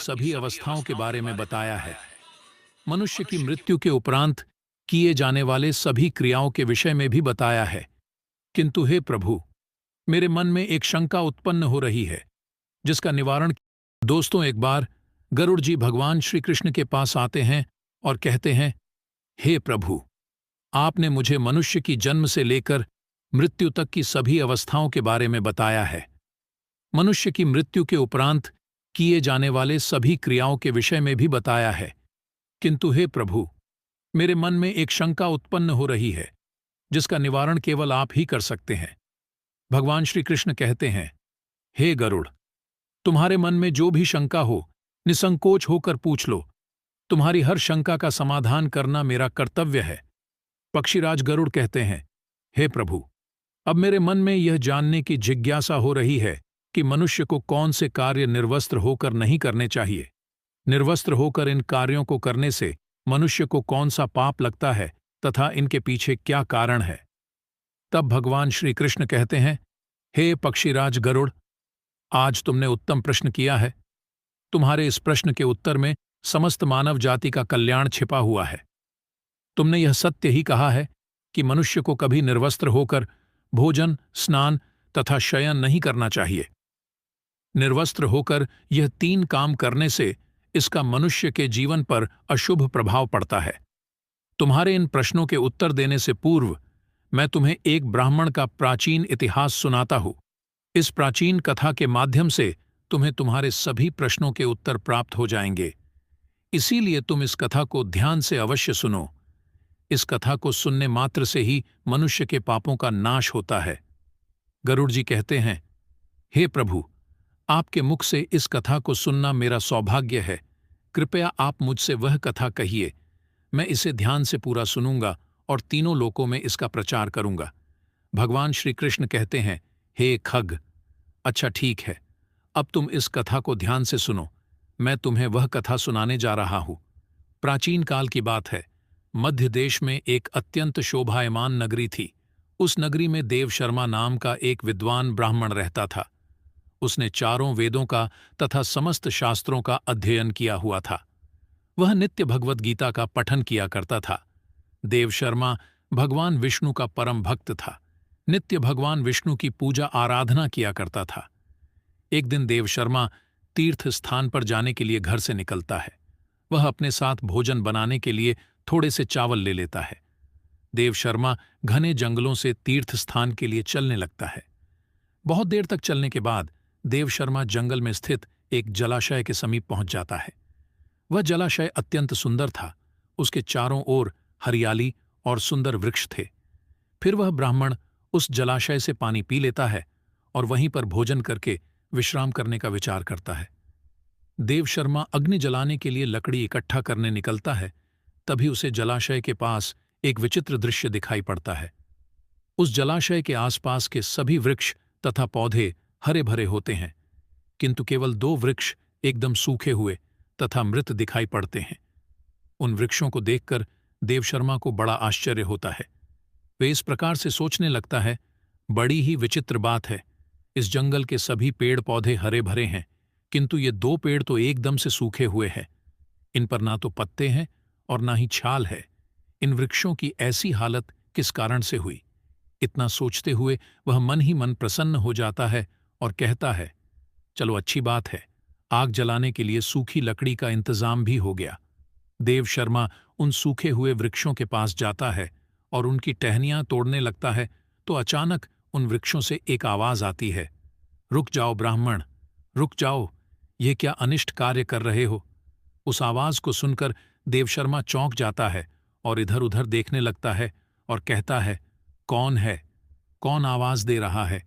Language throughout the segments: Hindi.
सभी अवस्थाओं के बारे में बताया है। मनुष्य की मृत्यु के उपरांत किए जाने वाले सभी क्रियाओं के विषय में भी बताया है। किंतु हे प्रभु, मेरे मन में एक शंका उत्पन्न हो रही है, जिसका निवारण। दोस्तों, एक बार गरुड़ जी भगवान श्री कृष्ण के पास आते हैं और कहते हैं, हे प्रभु, आपने मुझे मनुष्य की जन्म से लेकर मृत्यु तक की सभी अवस्थाओं के बारे में बताया है। मनुष्य की मृत्यु के उपरांत किए जाने वाले सभी क्रियाओं के विषय में भी बताया है। किंतु हे प्रभु, मेरे मन में एक शंका उत्पन्न हो रही है, जिसका निवारण केवल आप ही कर सकते हैं। भगवान श्री कृष्ण कहते हैं, हे गरुड़, तुम्हारे मन में जो भी शंका हो, निसंकोच होकर पूछ लो। तुम्हारी हर शंका का समाधान करना मेरा कर्तव्य है। पक्षीराज गरुड़ कहते हैं, हे प्रभु, अब मेरे मन में यह जानने की जिज्ञासा हो रही है कि मनुष्य को कौन से कार्य निर्वस्त्र होकर नहीं करने चाहिए। निर्वस्त्र होकर इन कार्यों को करने से मनुष्य को कौन सा पाप लगता है तथा इनके पीछे क्या कारण है। तब भगवान श्री कृष्ण कहते हैं, हे पक्षीराज गरुड़, आज तुमने उत्तम प्रश्न किया है। तुम्हारे इस प्रश्न के उत्तर में समस्त मानव जाति का कल्याण छिपा हुआ है। तुमने यह सत्य ही कहा है कि मनुष्य को कभी निर्वस्त्र होकर भोजन, स्नान तथा शयन नहीं करना चाहिए। निर्वस्त्र होकर यह 3 काम करने से इसका मनुष्य के जीवन पर अशुभ प्रभाव पड़ता है। तुम्हारे इन प्रश्नों के उत्तर देने से पूर्व मैं तुम्हें एक ब्राह्मण का प्राचीन इतिहास सुनाता हूं। इस प्राचीन कथा के माध्यम से तुम्हें तुम्हारे सभी प्रश्नों के उत्तर प्राप्त हो जाएंगे। इसीलिए तुम इस कथा को ध्यान से अवश्य सुनो। इस कथा को सुनने मात्र से ही मनुष्य के पापों का नाश होता है। गरुड़ जी कहते हैं, हे प्रभु, आपके मुख से इस कथा को सुनना मेरा सौभाग्य है। कृपया आप मुझसे वह कथा कहिए। मैं इसे ध्यान से पूरा सुनूंगा और तीनों लोकों में इसका प्रचार करूंगा। भगवान श्री कृष्ण कहते हैं, हे खग, अच्छा ठीक है, अब तुम इस कथा को ध्यान से सुनो। मैं तुम्हें वह कथा सुनाने जा रहा हूं। प्राचीन काल की बात है। मध्य देश में एक अत्यंत शोभायमान नगरी थी। उस नगरी में देवशर्मा नाम का एक विद्वान ब्राह्मण रहता था। उसने चारों वेदों का तथा समस्त शास्त्रों का अध्ययन किया हुआ था। वह नित्य भगवद गीता का पठन किया करता था। देवशर्मा भगवान विष्णु का परम भक्त था। नित्य भगवान विष्णु की पूजा आराधना किया करता था। एक दिन देवशर्मा तीर्थ स्थान पर जाने के लिए घर से निकलता है। वह अपने साथ भोजन बनाने के लिए थोड़े से चावल ले लेता है। देवशर्मा घने जंगलों से तीर्थ स्थान के लिए चलने लगता है। बहुत देर तक चलने के बाद देवशर्मा जंगल में स्थित एक जलाशय के समीप पहुंच जाता है। वह जलाशय अत्यंत सुंदर था। उसके चारों ओर हरियाली और सुंदर वृक्ष थे। फिर वह ब्राह्मण उस जलाशय से पानी पी लेता है और वहीं पर भोजन करके विश्राम करने का विचार करता है। देवशर्मा अग्नि जलाने के लिए लकड़ी इकट्ठा करने निकलता है। तभी उसे जलाशय के पास एक विचित्र दृश्य दिखाई पड़ता है। उस जलाशय के आसपास के सभी वृक्ष तथा पौधे हरे भरे होते हैं, किंतु केवल 2 वृक्ष एकदम सूखे हुए तथा मृत दिखाई पड़ते हैं। उन वृक्षों को देखकर देवशर्मा को बड़ा आश्चर्य होता है। वे इस प्रकार से सोचने लगता है, बड़ी ही विचित्र बात है। इस जंगल के सभी पेड़ पौधे हरे भरे हैं, किंतु ये 2 पेड़ तो एकदम से सूखे हुए हैं। इन पर ना तो पत्ते हैं और ना ही छाल है। इन वृक्षों की ऐसी हालत किस कारण से हुई? इतना सोचते हुए वह मन ही मन प्रसन्न हो जाता है और कहता है, चलो अच्छी बात है, आग जलाने के लिए सूखी लकड़ी का इंतजाम भी हो गया। देवशर्मा उन सूखे हुए वृक्षों के पास जाता है और उनकी टहनियां तोड़ने लगता है तो अचानक उन वृक्षों से एक आवाज आती है, रुक जाओ ब्राह्मण, रुक जाओ, ये क्या अनिष्ट कार्य कर रहे हो? उस आवाज को सुनकर देवशर्मा चौंक जाता है और इधर उधर देखने लगता है और कहता है, कौन है? कौन आवाज दे रहा है?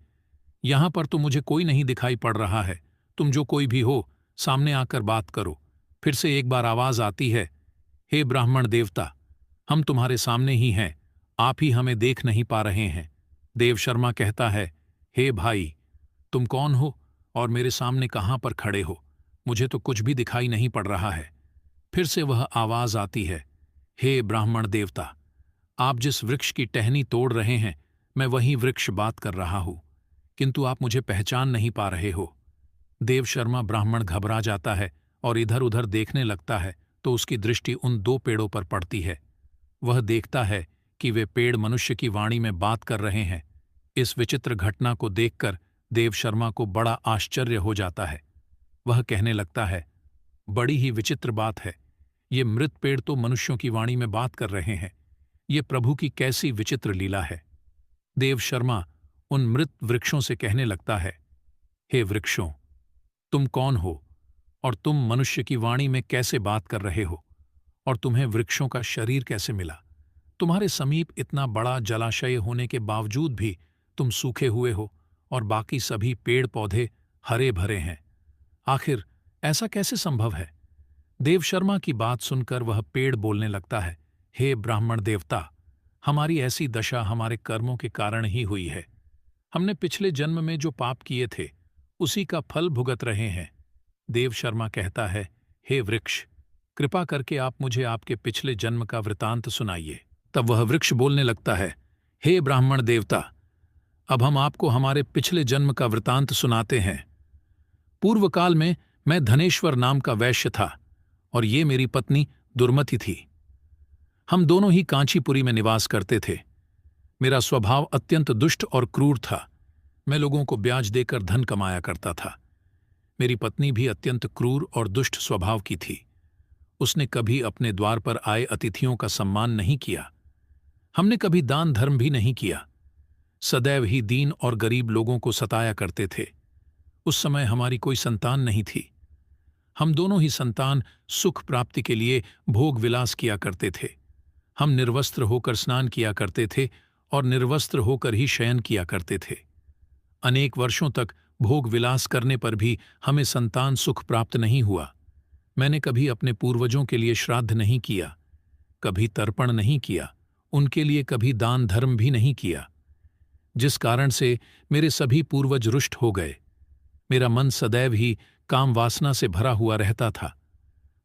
यहां पर तो मुझे कोई नहीं दिखाई पड़ रहा है। तुम जो कोई भी हो, सामने आकर बात करो। फिर से एक बार आवाज आती है, हे ब्राह्मण देवता, हम तुम्हारे सामने ही हैं, आप ही हमें देख नहीं पा रहे हैं। देवशर्मा कहता है, हे भाई, तुम कौन हो और मेरे सामने कहां पर खड़े हो? मुझे तो कुछ भी दिखाई नहीं पड़ रहा है। फिर से वह आवाज आती है, हे ब्राह्मण देवता, आप जिस वृक्ष की टहनी तोड़ रहे हैं, मैं वही वृक्ष बात कर रहा हूं, किंतु आप मुझे पहचान नहीं पा रहे हो। देवशर्मा ब्राह्मण घबरा जाता है और इधर उधर देखने लगता है तो उसकी दृष्टि उन दो पेड़ों पर पड़ती है। वह देखता है कि वे पेड़ मनुष्य की वाणी में बात कर रहे हैं। इस विचित्र घटना को देखकर देव शर्मा को बड़ा आश्चर्य हो जाता है। वह कहने लगता है, बड़ी ही विचित्र बात है, ये मृत पेड़ तो मनुष्यों की वाणी में बात कर रहे हैं। ये प्रभु की कैसी विचित्र लीला है। देव शर्मा उन मृत वृक्षों से कहने लगता है, हे वृक्षों, तुम कौन हो और तुम मनुष्य की वाणी में कैसे बात कर रहे हो, और तुम्हें वृक्षों का शरीर कैसे मिला? तुम्हारे समीप इतना बड़ा जलाशय होने के बावजूद भी तुम सूखे हुए हो और बाकी सभी पेड़ पौधे हरे भरे हैं। आखिर ऐसा कैसे संभव है? देव शर्मा की बात सुनकर वह पेड़ बोलने लगता है, हे ब्राह्मण देवता, हमारी ऐसी दशा हमारे कर्मों के कारण ही हुई है। हमने पिछले जन्म में जो पाप किए थे उसी का फल भुगत रहे हैं। देव शर्मा कहता है, हे वृक्ष, कृपा करके आप मुझे आपके पिछले जन्म का वृतांत सुनाइए। तब वह वृक्ष बोलने लगता है, हे ब्राह्मण देवता, अब हम आपको हमारे पिछले जन्म का वृतांत सुनाते हैं। पूर्व काल में मैं धनेश्वर नाम का वैश्य था और ये मेरी पत्नी दुर्मति थी। हम दोनों ही कांचीपुरी में निवास करते थे। मेरा स्वभाव अत्यंत दुष्ट और क्रूर था। मैं लोगों को ब्याज देकर धन कमाया करता था। मेरी पत्नी भी अत्यंत क्रूर और दुष्ट स्वभाव की थी। उसने कभी अपने द्वार पर आए अतिथियों का सम्मान नहीं किया। हमने कभी दान धर्म भी नहीं किया। सदैव ही दीन और गरीब लोगों को सताया करते थे। उस समय हमारी कोई संतान नहीं थी। हम दोनों ही संतान सुख प्राप्ति के लिए भोग विलास किया करते थे। हम निर्वस्त्र होकर स्नान किया करते थे और निर्वस्त्र होकर ही शयन किया करते थे। अनेक वर्षों तक भोग विलास करने पर भी हमें संतान सुख प्राप्त नहीं हुआ। मैंने कभी अपने पूर्वजों के लिए श्राद्ध नहीं किया, कभी तर्पण नहीं किया, उनके लिए कभी दान धर्म भी नहीं किया, जिस कारण से मेरे सभी पूर्वज रुष्ट हो गए। मेरा मन सदैव ही काम वासना से भरा हुआ रहता था।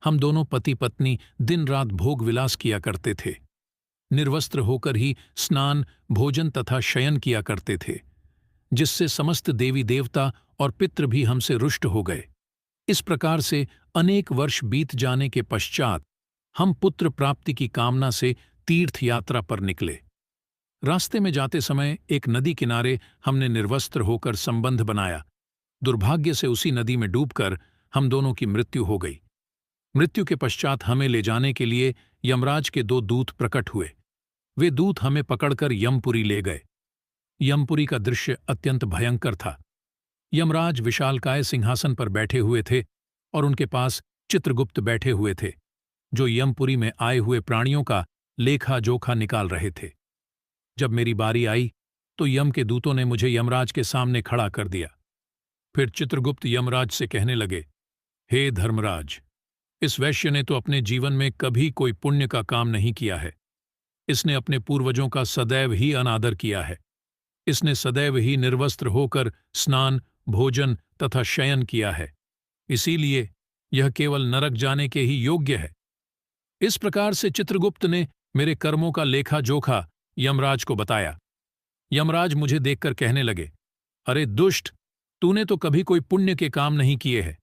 हम दोनों पति पत्नी दिन रात भोग विलास किया करते थे। निर्वस्त्र होकर ही स्नान, भोजन तथा शयन किया करते थे, जिससे समस्त देवी देवता और पितृ भी हमसे रुष्ट हो गए। इस प्रकार से अनेक वर्ष बीत जाने के पश्चात हम पुत्र प्राप्ति की कामना से तीर्थ यात्रा पर निकले। रास्ते में जाते समय एक नदी किनारे हमने निर्वस्त्र होकर संबंध बनाया। दुर्भाग्य से उसी नदी में डूबकर हम दोनों की मृत्यु हो गई। मृत्यु के पश्चात हमें ले जाने के लिए यमराज के दो दूत प्रकट हुए। वे दूत हमें पकड़कर यमपुरी ले गए। यमपुरी का दृश्य अत्यंत भयंकर था। यमराज विशालकाय सिंहासन पर बैठे हुए थे और उनके पास चित्रगुप्त बैठे हुए थे, जो यमपुरी में आए हुए प्राणियों का लेखा जोखा निकाल रहे थे। जब मेरी बारी आई तो यम के दूतों ने मुझे यमराज के सामने खड़ा कर दिया। फिर चित्रगुप्त यमराज से कहने लगे, हे धर्मराज, इस वैश्य ने तो अपने जीवन में कभी कोई पुण्य का काम नहीं किया है। इसने अपने पूर्वजों का सदैव ही अनादर किया है। इसने सदैव ही निर्वस्त्र होकर स्नान, भोजन तथा शयन किया है। इसीलिए यह केवल नरक जाने के ही योग्य है। इस प्रकार से चित्रगुप्त ने मेरे कर्मों का लेखा जोखा यमराज को बताया। यमराज मुझे देखकर कहने लगे, अरे दुष्ट, तूने तो कभी कोई पुण्य के काम नहीं किए हैं।